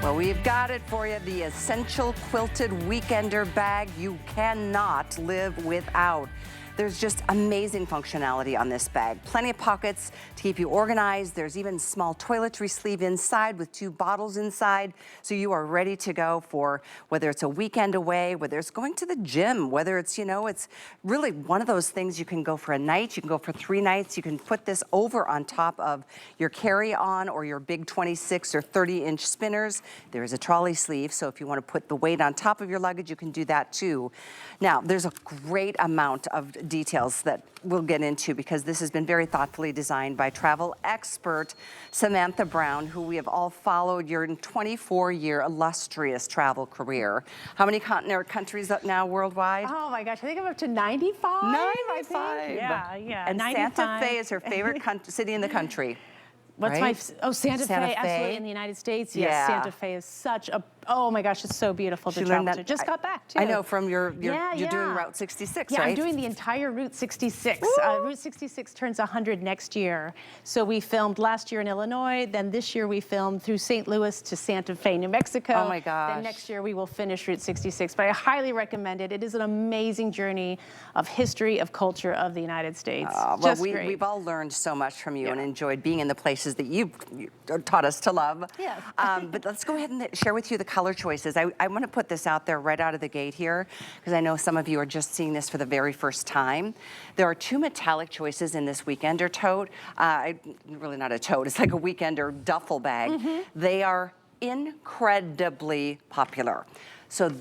Well, we've got it for you, the essential quilted weekender bag you cannot live without. There's just amazing functionality on this bag. Plenty of pockets to keep you organized. There's even small toiletry sleeve inside with 2 bottles inside. So you are ready to go for whether it's a weekend away, whether it's going to the gym, whether it's, it's really one of those things you can go for a night, you can go for 3 nights. You can put this over on top of your carry-on or your big 26 or 30-inch spinners. There is a trolley sleeve, so if you want to put the weight on top of your luggage, you can do that too. Now, there's a great amount of details that we'll get into because this has been very thoughtfully designed by travel expert Samantha Brown, who we have all followed your 24-year illustrious travel career. How many countries now worldwide? Oh my gosh, I think I'm up to 95. 95. Yeah. And 95. Santa Fe is her favorite city in the country. What's right? Santa Fe, absolutely, in the United States. Yes, yeah. Santa Fe is such a, oh my gosh, it's so beautiful to travel to. Just got back, too. I know, from you're doing Route 66, right? Yeah, I'm doing the entire Route 66. Route 66 turns 100 next year. So we filmed last year in Illinois, then this year we filmed through St. Louis to Santa Fe, New Mexico. Oh my gosh. Then next year we will finish Route 66. But I highly recommend it. It is an amazing journey of history, of culture of the United States. Well, we've all learned so much from you and enjoyed being in the places that you taught us to love. Yes. But let's go ahead and share with you the color choices. I want to put this out there right out of the gate here because I know some of you are just seeing this for the very first time. There are 2 metallic choices in this weekender tote. Really not a tote, it's like a weekender duffel bag. They are incredibly popular. So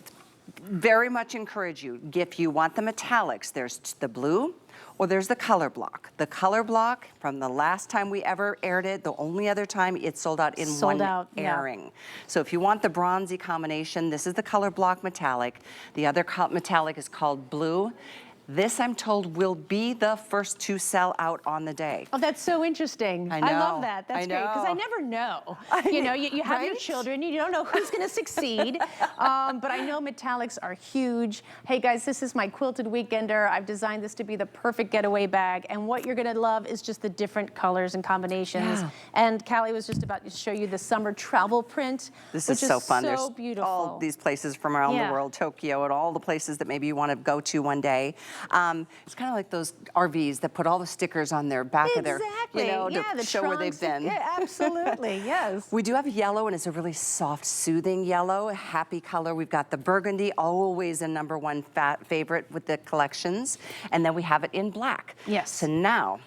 very much encourage you, if you want the metallics, there's the blue, or there's the color block. The color block, from the last time we ever aired it, the only other time it sold out in one airing. Yeah. So if you want the bronzy combination, this is the color block metallic. The other metallic is called blue. This, I'm told, will be the first to sell out on the day. Oh, that's so interesting. I know. I love that. That's great, because I never know. You have your children, you don't know who's going to succeed. But I know metallics are huge. Hey, guys, this is my quilted weekender. I've designed this to be the perfect getaway bag. And what you're going to love is just the different colors and combinations. Yeah. And Callie was just about to show you the summer travel print. This is so fun. So There's beautiful. All these places from around the world, Tokyo, and all the places that maybe you want to go to one day. It's kind of like those RVs that put all the stickers on their back of their, to show where they've been. Yeah, absolutely, yes. We do have yellow, and it's a really soft, soothing yellow, a happy color. We've got the burgundy, always a #1 favorite with the collections. And then we have it in black. Yes. So now,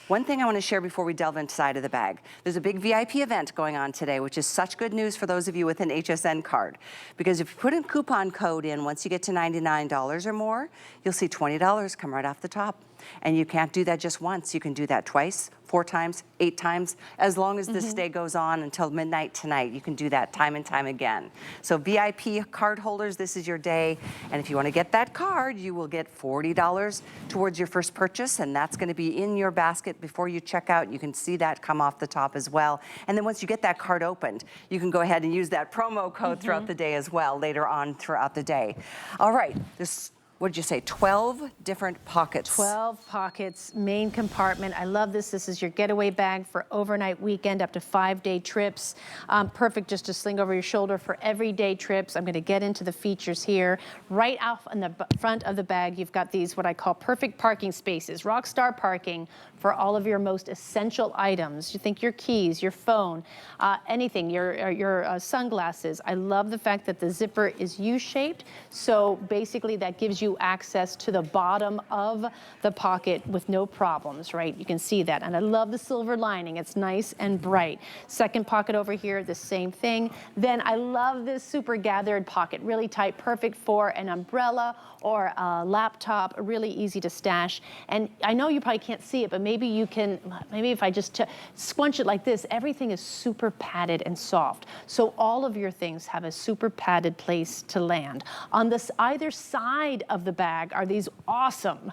one thing I want to share before we delve inside of the bag. There's a big VIP event going on today, which is such good news for those of you with an HSN card. Because if you put a coupon code in, once you get to $99 or more, you'll see $20 come right off the top. And you can't do that just once. You can do that twice, 4 times, 8 times. As long as this day goes on until midnight tonight, you can do that time and time again. So VIP card holders, this is your day. And if you want to get that card, you will get $40 towards your first purchase. And that's going to be in your basket before you check out. You can see that come off the top as well. And then once you get that card opened, you can go ahead and use that promo code throughout the day as well, later on throughout the day. All right. What did you say, 12 different pockets? 12 pockets, main compartment. I love this. This is your getaway bag for overnight weekend, up to 5-day trips. Perfect just to sling over your shoulder for everyday trips. I'm going to get into the features here. Right off on the front of the bag, you've got these, what I call perfect parking spaces, rock star parking for all of your most essential items. You think your keys, your phone, anything, your sunglasses. I love the fact that the zipper is U-shaped. So basically that gives you access to the bottom of the pocket with no problems, right? You can see that. And I love the silver lining. It's nice and bright. Second pocket over here, the same thing. Then I love this super gathered pocket, really tight, perfect for an umbrella or a laptop, really easy to stash. And I know you probably can't see it, but maybe you can, maybe if I just squunch it like this, everything is super padded and soft. So all of your things have a super padded place to land. On this either side of of the bag are these awesome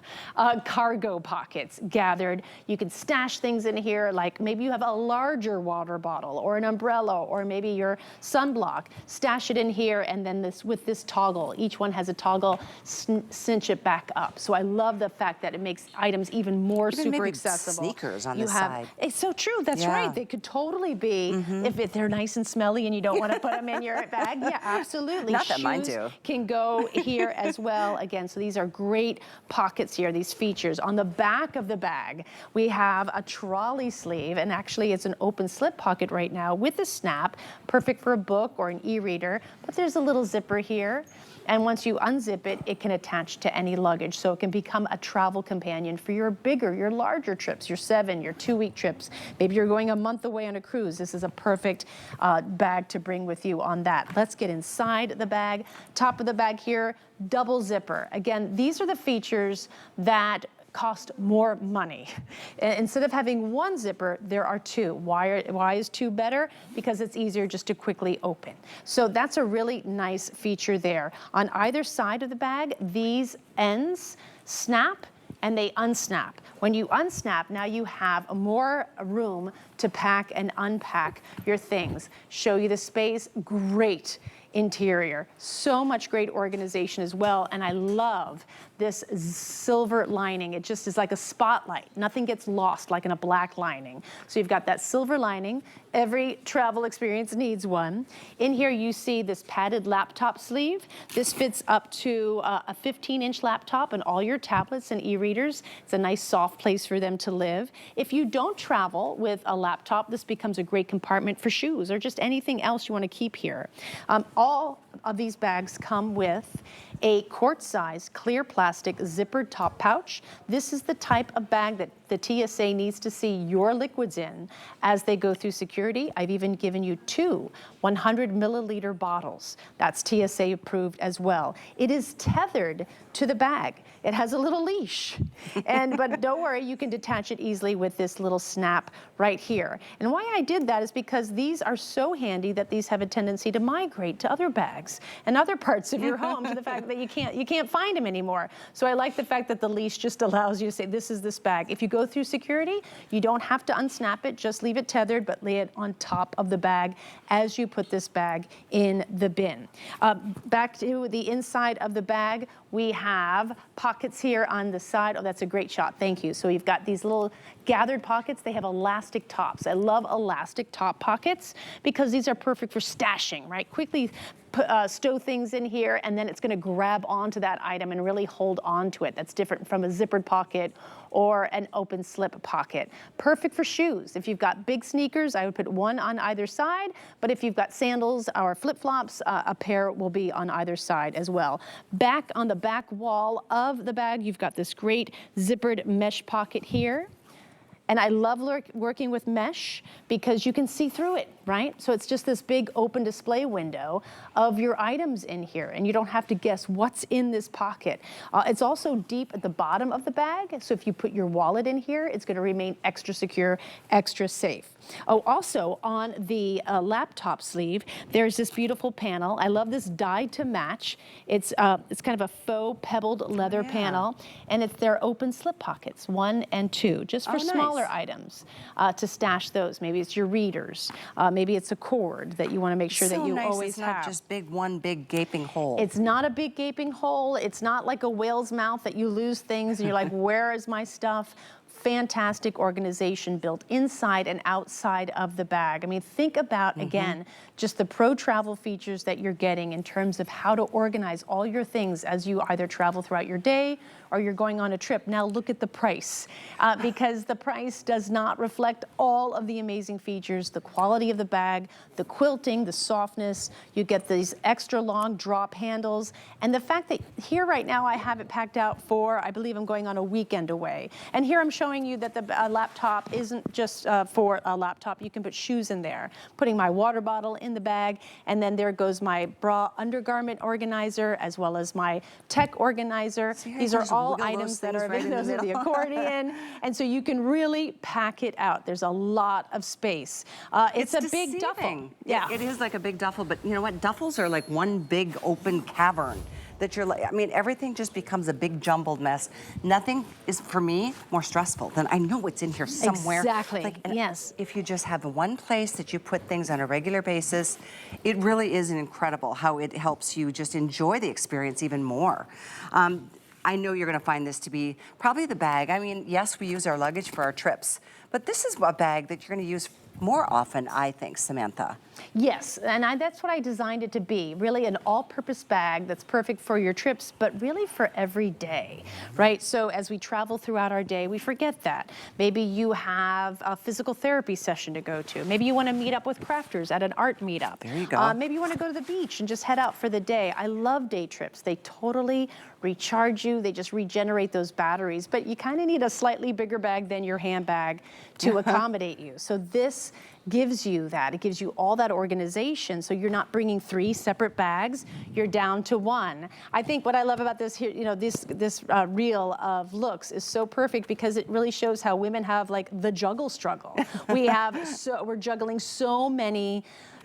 cargo pockets gathered. You can stash things in here, like maybe you have a larger water bottle or an umbrella or maybe your sunblock. Stash it in here, and then with this toggle, each one has a toggle, cinch it back up. So I love the fact that it makes items even more super accessible. Sneakers on the side. It's so true. That's right. They could totally be, if they're nice and smelly and you don't want to put them in your bag. Yeah, absolutely. Not that mine do. Can go here as well. Again, so these are great pockets here, these features. On the back of the bag, we have a trolley sleeve, and actually it's an open slip pocket right now with a snap, perfect for a book or an e-reader, but there's a little zipper here. And once you unzip it, it can attach to any luggage. So it can become a travel companion for your bigger, your larger trips, your 7, your 2-week trips. Maybe you're going a month away on a cruise. This is a perfect bag to bring with you on that. Let's get inside the bag. Top of the bag here, double zipper. Again, these are the features that cost more money. Instead of having one zipper, there are 2. Why is 2 better? Because it's easier just to quickly open. So that's a really nice feature there. On either side of the bag, these ends snap and they unsnap. When you unsnap, now you have more room to pack and unpack your things. Show you the space, great interior. So much great organization as well, and I love this silver lining. It just is like a spotlight. Nothing gets lost like in a black lining. So you've got that silver lining. Every travel experience needs one. In here you see this padded laptop sleeve. This fits up to a 15-inch laptop and all your tablets and e-readers. It's a nice soft place for them to live. If you don't travel with a laptop, this becomes a great compartment for shoes or just anything else you want to keep here. All of these bags come with a quart-size clear plastic zippered top pouch. This is the type of bag that the TSA needs to see your liquids in as they go through security. I've even given you 2 100-milliliter bottles. That's TSA approved as well. It is tethered to the bag. It has a little leash. But don't worry, you can detach it easily with this little snap right here. And why I did that is because these are so handy that these have a tendency to migrate to other bags and other parts of your home, to the fact that you can't find them anymore. So I like the fact that the leash just allows you to say, this is this bag. If you go through security, you don't have to unsnap it, just leave it tethered, but lay it on top of the bag as you put this bag in the bin. Back to the inside of the bag, we have pockets here on the side. Oh, that's a great shot, thank you. So you've got these little gathered pockets. They have elastic tops. I love elastic top pockets because these are perfect for stashing, right? Quickly stow things in here, and then it's going to grab onto that item and really hold on to it. That's different from a zippered pocket or an open slip pocket. Perfect for shoes. If you've got big sneakers, I would put one on either side, but if you've got sandals or flip-flops, a pair will be on either side as well. Back on the back wall of the bag, you've got this great zippered mesh pocket here. And I love working with mesh because you can see through it, right? So it's just this big open display window of your items in here, and you don't have to guess what's in this pocket. It's also deep at the bottom of the bag, so if you put your wallet in here, it's going to remain extra secure, extra safe. Oh, also on the laptop sleeve, there's this beautiful panel. I love this dyed to match. It's kind of a faux pebbled leather panel, and it's their open slip pockets, 1 and 2, just for smaller items to stash those. Maybe it's your readers. Maybe it's a cord that you want to make sure that you always have. It's not just one big gaping hole. It's not a big gaping hole. It's not like a whale's mouth that you lose things and you're like, where is my stuff? Fantastic organization built inside and outside of the bag. I mean, think about, again, just the pro travel features that you're getting in terms of how to organize all your things as you either travel throughout your day or you're going on a trip. Now look at the price, because the price does not reflect all of the amazing features, the quality of the bag, the quilting, the softness. You get these extra long drop handles, and the fact that here right now I have it packed out for, I believe I'm going on a weekend away. And here I'm showing you that the laptop isn't just for a laptop. You can put shoes in there. Putting my water bottle in the bag, and then there goes my bra undergarment organizer as well as my tech organizer. These are all items that are available in the accordion, and so you can really pack it out. There's a lot of space. It's a big duffel. Yeah, it is like a big duffel, but you know what? Duffels are like one big open cavern. that you're like, I mean, everything just becomes a big jumbled mess. Nothing is, for me, more stressful than I know it's in here somewhere. Exactly, Like, yes. If you just have one place that you put things on a regular basis, it really is incredible how it helps you just enjoy the experience even more. I know you're gonna find this to be probably the bag. I mean, yes, we use our luggage for our trips, but this is a bag that you're gonna use more often, I think, Samantha. Yes, and that's what I designed it to be, really an all-purpose bag that's perfect for your trips, but really for every day, right? So as we travel throughout our day, we forget that. Maybe you have a physical therapy session to go to. Maybe you want to meet up with crafters at an art meetup. There you go. Maybe you want to go to the beach and just head out for the day. I love day trips. They totally recharge you. They just regenerate those batteries, but you kind of need a slightly bigger bag than your handbag to accommodate you. So this gives you that. It gives you all that organization, so you're not bringing 3 separate bags. You're down to 1. I think what I love about this here, you know, this reel of looks is so perfect because it really shows how women have like the juggle struggle. We're juggling so many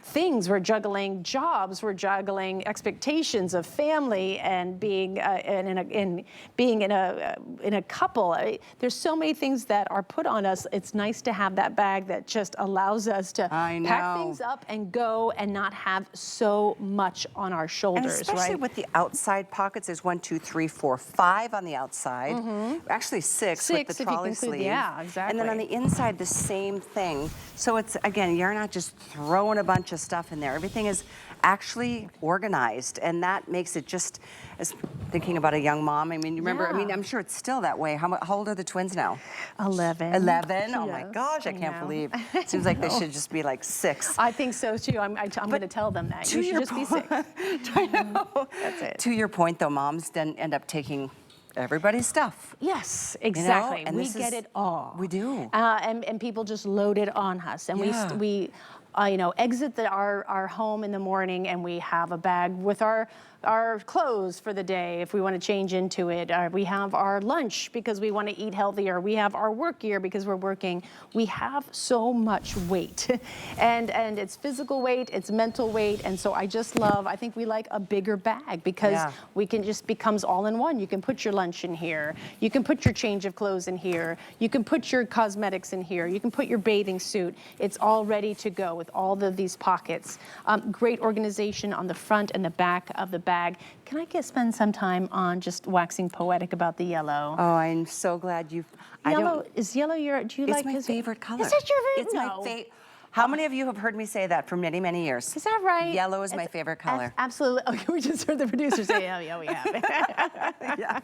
things. We're juggling jobs. We're juggling expectations of family and being in a couple. There's so many things that are put on us. It's nice to have that bag that just allows us to pack things up and go and not have so much on our shoulders. And especially with the outside pockets, there's 1, 2, 3, 4, 5 on the outside. Actually 6 with the trolley sleeve. Yeah, exactly. And then on the inside, the same thing. So it's, again, you're not just throwing a bunch of stuff in there. Everything is actually organized, and that makes it just, as thinking about a young mom, I mean, you remember, I mean, I'm sure it's still that way. How old are the twins now? 11. 11? Oh my Yes, gosh, I can't believe. It seems like they should just be like 6. I think so too. I'm going to tell them that. You should just be 6. I know. That's it. To your point though, moms then end up taking everybody's stuff. Yes, exactly. You know? And we get it all. We do. And people just load it on us. And we you know, exit our home in the morning and we have a bag with our clothes for the day if we want to change into it. We have our lunch because we want to eat healthier. We have our work gear because we're working. We have so much weight. and it's physical weight, it's mental weight. And so I think we like a bigger bag because we can just becomes all in one. You can put your lunch in here. You can put your change of clothes in here. You can put your cosmetics in here. You can put your bathing suit. It's all ready to go with all of these pockets. Great organization on the front and the back of the bag. Can I spend some time on just waxing poetic about the yellow? Oh, I'm so glad you. Is yellow your? Do you like? It's my favorite color. Is that your favorite? It's my favorite. How many of you have heard me say that for many, many years? Is that right? Yellow is my favorite color. Absolutely. Okay, we just heard the producer say, oh, yeah, we have. Yeah.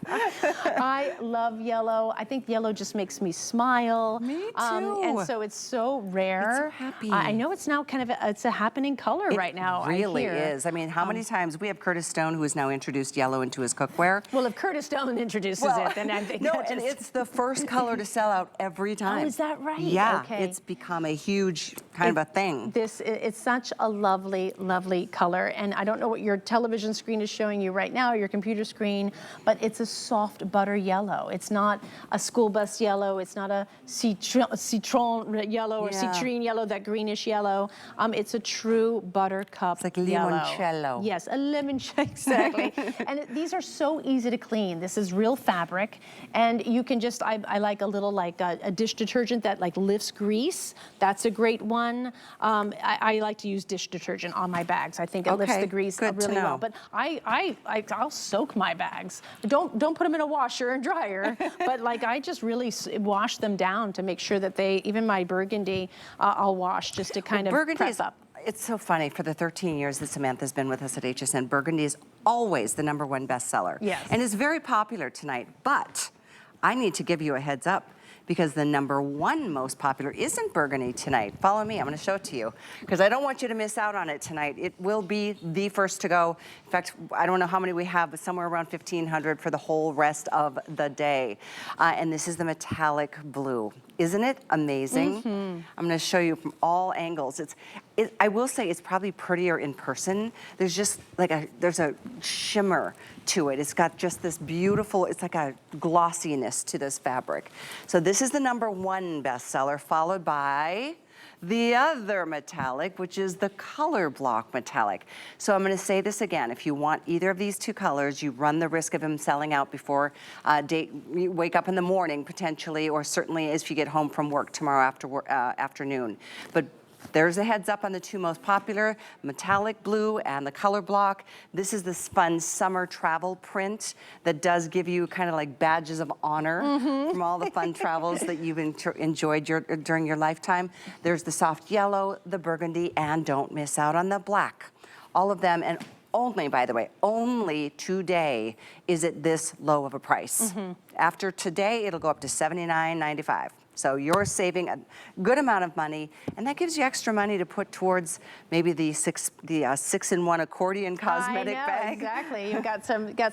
I love yellow. I think yellow just makes me smile. Me too. And so it's so rare. It's so happy. I know it's now kind of it's a happening color right now. It really is. I mean, how many times we have Curtis Stone, who has now introduced yellow into his cookware. Well, if Curtis Stone introduces it, then I think no, and it's the first color to sell out every time. Oh, is that right? Yeah, okay. It's become a huge kind of a thing. It's such a lovely, lovely color. And I don't know what your television screen is showing you right now, or your computer screen, but it's a soft butter yellow. It's not a school bus yellow. It's not a citron yellow or citrine yellow, that greenish yellow. It's a true buttercup It's like yellow. limoncello. Yes, a limoncello, exactly. And these are so easy to clean. This is real fabric. And you can just, I like a little a dish detergent that lifts grease. That's a great one. I like to use dish detergent on my bags. I think it lifts the grease really well. But I'll soak my bags. Don't put them in a washer and dryer. But I just really wash them down to make sure that even my burgundy, I'll wash just to kind of prep up. It's so funny, for the 13 years that Samantha's been with us at HSN, burgundy is always the #1 bestseller. Yes. And is very popular tonight. But I need to give you a heads up, because the #1 most popular isn't burgundy tonight. Follow me, I'm gonna show it to you, because I don't want you to miss out on it tonight. It will be the first to go. In fact, I don't know how many we have, but somewhere around 1,500 for the whole rest of the day. And this is the metallic blue. Isn't it amazing? Mm-hmm. I'm gonna show you from all angles. I will say it's probably prettier in person. There's just there's a shimmer to it. It's got just this beautiful, it's like a glossiness to this fabric. So this is the #1 bestseller, followed by the other metallic, which is the color block metallic. So I'm gonna say this again, if you want either of these two colors, you run the risk of them selling out before you wake up in the morning potentially, or certainly if you get home from work tomorrow afternoon. But there's a heads up on the two most popular, metallic blue and the color block. This is this fun summer travel print that does give you kind of like badges of honor from all the fun travels that you've enjoyed during your lifetime. There's the soft yellow, the burgundy, and don't miss out on the black. All of them, and only, by the way, only today is it this low of a price. After today, it'll go up to $79.95. So you're saving a good amount of money, and that gives you extra money to put towards maybe the 6-in-1 accordion cosmetic bag. Exactly. You've got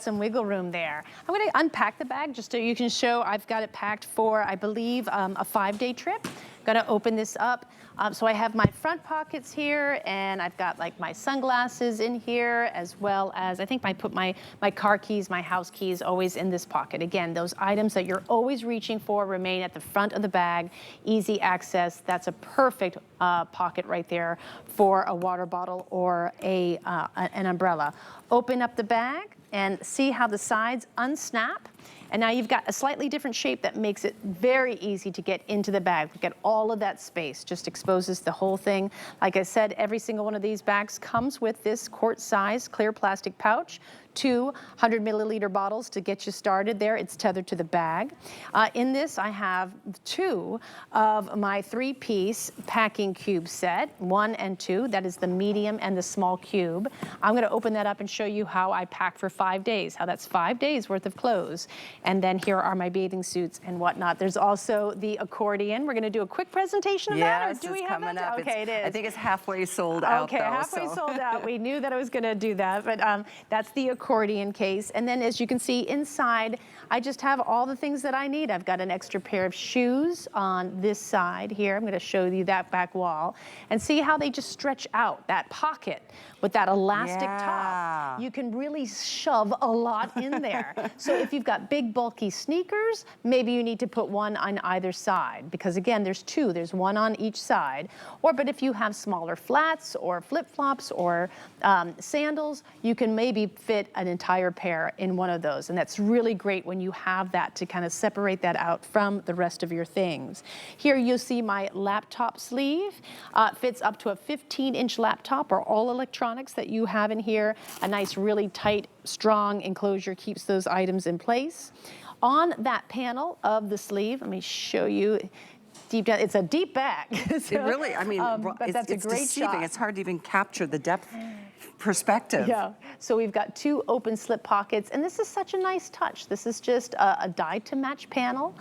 some wiggle room there. I'm going to unpack the bag just so you can show. I've got it packed for, I believe, a 5-day trip. Going to open this up. So I have my front pockets here, and I've got like my sunglasses in here, as well as I think I put my car keys, my house keys, always in this pocket. Again, those items that you're always reaching for remain at the front of the bag, easy access. That's a perfect pocket right there for a water bottle or an umbrella. Open up the bag and see how the sides unsnap. And now you've got a slightly different shape that makes it very easy to get into the bag. We've got all of that space, just exposes the whole thing. Like I said, every single one of these bags comes with this quart-sized clear plastic pouch, 200 milliliter bottles to get you started there. It's tethered to the bag. In this, I have 2 of my 3-piece packing cube set, 1 and 2. That is the medium and the small cube. I'm gonna open that up and show you how I pack for 5 days, how that's 5 days worth of clothes. And then here are my bathing suits and whatnot. There's also the accordion. We're gonna do a quick presentation of that, or do we have that? Okay, it is. I think it's halfway sold out, okay, though, halfway sold out. We knew that I was gonna do that, but that's the accordion case. And then as you can see inside, I just have all the things that I need. I've got an extra pair of shoes on this side here. I'm gonna show you that back wall and see how they just stretch out, that pocket with that elastic top. You can really shove a lot in there. So if you've got big bulky sneakers, maybe you need to put one on either side, because again, there's 2, there's 1 on each side. But if you have smaller flats or flip-flops or sandals, you can maybe fit an entire pair in one of those. And that's really great when you have that to kind of separate that out from the rest of your things. Here you'll see my laptop sleeve. Fits up to a 15-inch laptop or all electronics that you have in here. A nice, really tight, strong enclosure keeps those items in place. On that panel of the sleeve, let me show you deep down. It's a deep bag. So, it really, I mean, but that's it's a great deceiving. shot. It's hard to even capture the depth perspective. Yeah, so we've got 2 open slip pockets, and this is such a nice touch. This is just a dyed-to-match panel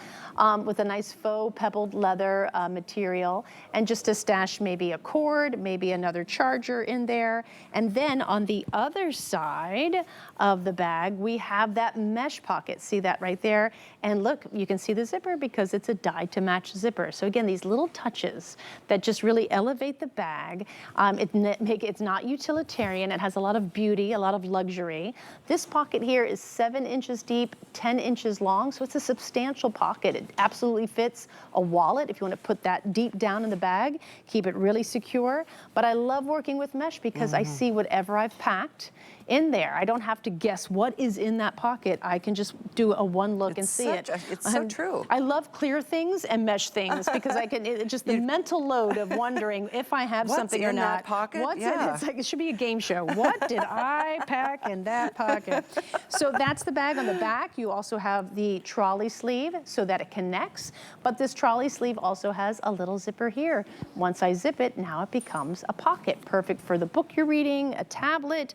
with a nice faux pebbled leather material, and just to stash maybe a cord, maybe another charger in there. And then on the other side of the bag, we have that mesh pocket. See that right there? And look, you can see the zipper because it's a dyed-to-match zipper. So again, these little touches that just really elevate the bag. It's not utilitarian. It has a lot of beauty, a lot of luxury. This pocket here is 7 inches deep, 10 inches long, so it's a substantial pocket. It absolutely fits a wallet if you want to put that deep down in the bag, keep it really secure. But I love working with mesh because I see whatever I've packed in there. I don't have to guess what is in that pocket. I can just do a one look and see it. It's so true. I love clear things and mesh things because I can, just the mental load of wondering if I have something or not. What's in that pocket? What's in it? It's like, it should be a game show. What did I pack in that pocket? So that's the bag on the back. You also have the trolley sleeve so that it connects, but this trolley sleeve also has a little zipper here. Once I zip it, now it becomes a pocket. Perfect for the book you're reading, a tablet,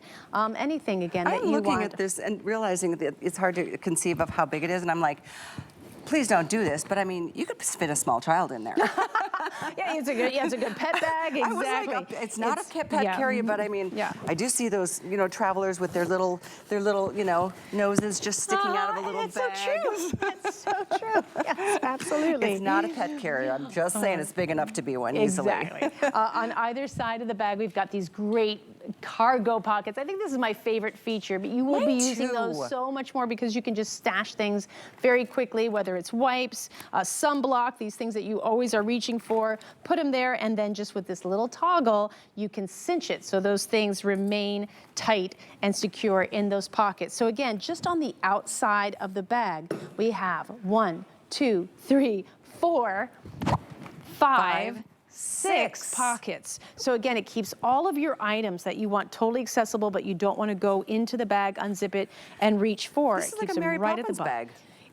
anything again that you want. I'm looking at this and realizing that it's hard to conceive of how big it is, and I'm like, please don't do this, but I mean, you could fit a small child in there. Yeah, it's a good pet bag, exactly. I was like, it's not a pet carrier, but I mean, I do see those, travelers with their little, noses just sticking out of a little bag. So true. It's so true. Yes, absolutely. It's not a pet carrier. I'm just saying it's big enough to be one easily. Exactly. On either side of the bag, we've got these great cargo pockets. I think this is my favorite feature, but you will be using too. those so much more because you can just stash things very quickly, whether it's wipes, sunblock, these things that you always are reaching for, put them there, and then just with this little toggle, you can cinch it so those things remain tight and secure in those pockets. So again, just on the outside of the bag, we have 1, 2, 3, 4, 5, 6 pockets. So again, it keeps all of your items that you want totally accessible, but you don't want to go into the bag, unzip it, and reach for. This is it like keeps a Mary them right Poppins at the bag.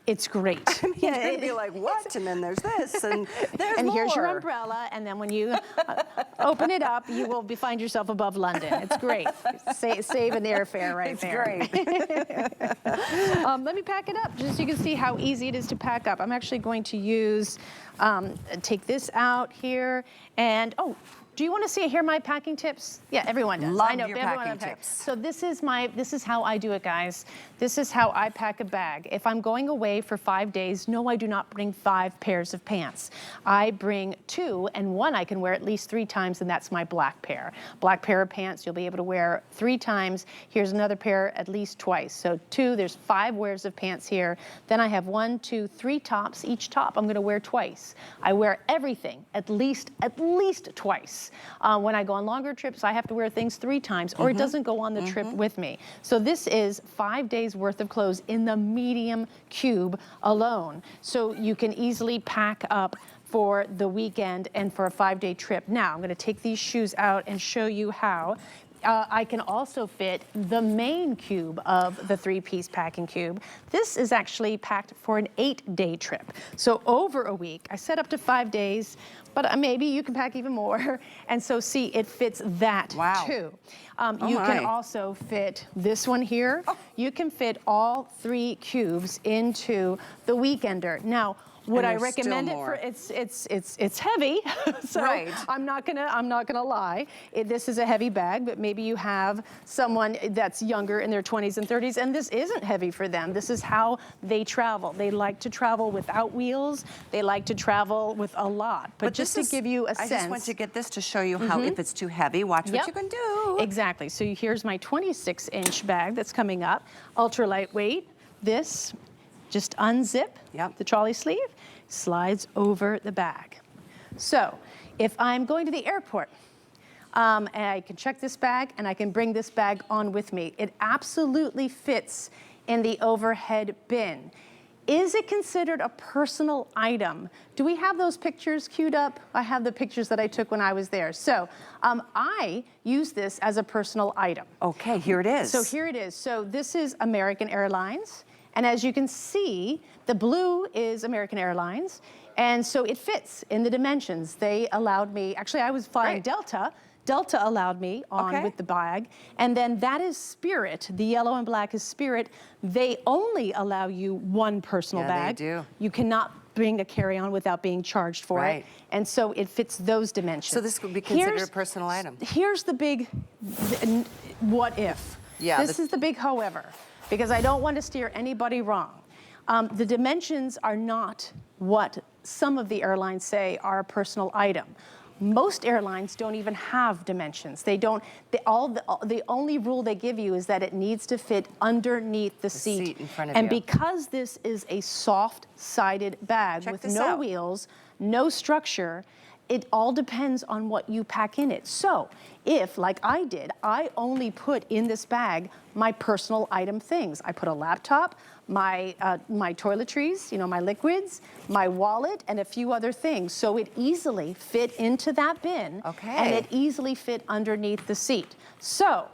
It's great. I mean, yeah, it'd be like, what? And then there's this, and there's and more. here's your umbrella, and then when you open it up, you will find yourself above London. It's great. Save an airfare right there. It's great. Let me pack it up, just so you can see how easy it is to pack up. I'm actually going to use, take this out here, and do you want to hear my packing tips? Yeah, everyone does. Love I know your everyone packing packs. tips. So this is how I do it, guys. This is how I pack a bag. If I'm going away for 5 days, no, I do not bring 5 pairs of pants. I bring 2, and 1 I can wear at least 3 times, and that's my black pair. Black pair of pants you'll be able to wear 3 times. Here's another pair at least twice. So 2, there's 5 wears of pants here. Then I have 1, 2, 3 tops. Each top I'm going to wear twice. I wear everything at least twice. When I go on longer trips, I have to wear things 3 times, or it doesn't go on the trip with me. So this is 5 days worth of clothes in the medium cube alone. So you can easily pack up for the weekend and for a 5-day trip. Now I'm going to take these shoes out and show you how. I can also fit the main cube of the 3-piece packing cube. This is actually packed for an 8-day trip. So over a week, I set up to 5 days, but maybe you can pack even more. And so see, it fits that too. You can also fit this one here. You can fit all 3 cubes into the Weekender. Now, would I recommend it for it's heavy, so I'm not gonna lie. This is a heavy bag, but maybe you have someone that's younger in their 20s and 30s, and this isn't heavy for them. This is how they travel. They like to travel without wheels. They like to travel with a lot. But just to give you a sense, I just want to get this to show you how if it's too heavy, watch what you can do. Exactly. So here's my 26-inch bag that's coming up, ultra lightweight. This. Just unzip the trolley sleeve, slides over the bag. So if I'm going to the airport, and I can check this bag and I can bring this bag on with me. It absolutely fits in the overhead bin. Is it considered a personal item? Do we have those pictures queued up? I have the pictures that I took when I was there. So I use this as a personal item. Okay, here it is. So here it is. So this is American Airlines. And as you can see, the blue is American Airlines. And so it fits in the dimensions. They allowed me, actually I was flying Delta. Delta allowed me on with the bag. And then that is Spirit. The yellow and black is Spirit. They only allow you 1 personal bag. They do. You cannot bring a carry-on without being charged for it. And so it fits those dimensions. So this would be considered a personal item. Here's the big what if. Yeah. This is the big however, because I don't want to steer anybody wrong. The dimensions are not what some of the airlines say are a personal item. Most airlines don't even have dimensions. They don't. The only rule they give you is that it needs to fit underneath the seat in front of and you. because this is a soft-sided bag with no wheels, no structure, it all depends on what you pack in it. So if, like I did, I only put in this bag my personal item things. I put a laptop, my toiletries, my liquids, my wallet, and a few other things. So it easily fit into that bin, and it easily fit underneath the seat. So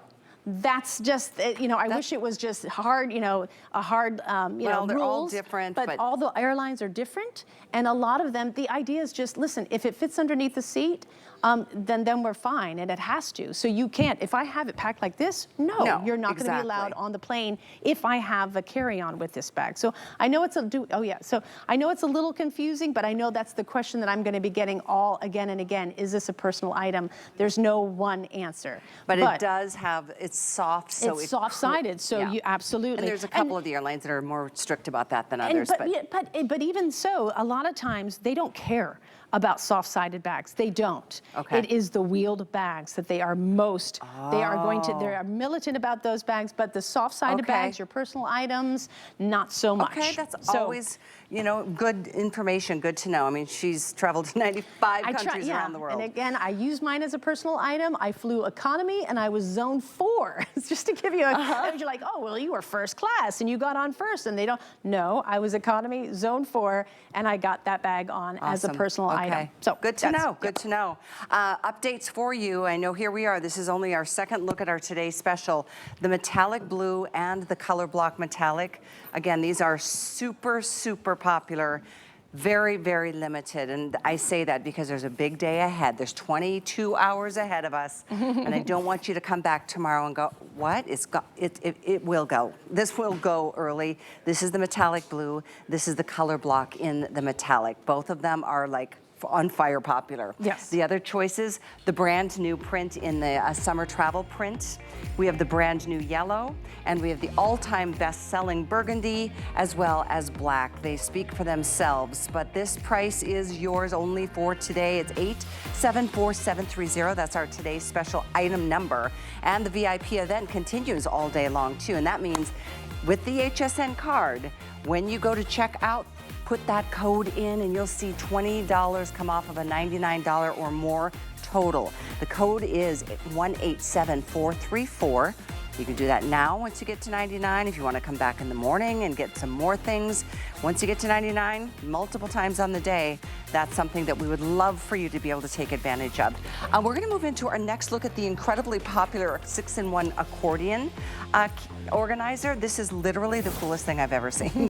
that's just, I wish it was just hard, a hard, well, they're rules. all different, but all the airlines are different, and a lot of them, the idea is just, listen, if it fits underneath the seat, then we're fine, and it has to. So you can't, if I have it packed like this, no you're not going to be allowed on the plane if I have a carry-on with this bag. So I know it's so I know it's a little confusing, but I know that's the question that I'm going to be getting again and again. Is this a personal item? There's no one answer. But it does have, it's it's soft, so it's soft-sided, so yeah. you absolutely. And there's a couple of the airlines that are more strict about that than others. But even so, a lot of times they don't care about soft-sided bags. They don't. Okay. It is the wheeled bags that they are most, they are militant about those bags, but the soft-sided bags, your personal items, not so much. Okay, that's always, you know, good information, good to know. I mean, she's traveled to 95 countries around the world. And again, I used mine as a personal item. I flew economy and I was zone 4. Just to give you a, you're like, oh, well, you were first class and you got on first, and they don't. No, I was economy, zone 4, and I got that bag on as a personal item. So good to know, good to know. Updates for you. I know here we are. This is only our second look at our today's special. The metallic blue and the color block metallic. Again, these are super, super popular. Very, very limited, and I say that because there's a big day ahead. There's 22 hours ahead of us, and I don't want you to come back tomorrow and go, what? It will go. This will go early. This is the metallic blue. This is the color block in the metallic. Both of them are like on fire popular. Yes. The other choices, the brand new print in the summer travel print. We have the brand new yellow, and we have the all-time best-selling burgundy, as well as black. They speak for themselves, but this price is yours only for today. It's 874730. That's our today's special item number. And the VIP event continues all day long, too. And that means with the HSN card, when you go to check out, put that code in and you'll see $20 come off of a $99 or more total. The code is 187434. You can do that now once you get to 99. If you want to come back in the morning and get some more things, once you get to 99, multiple times on the day, that's something that we would love for you to be able to take advantage of. We're going to move into our next look at the incredibly popular 6-in-1 accordion organizer. This is literally the coolest thing I've ever seen.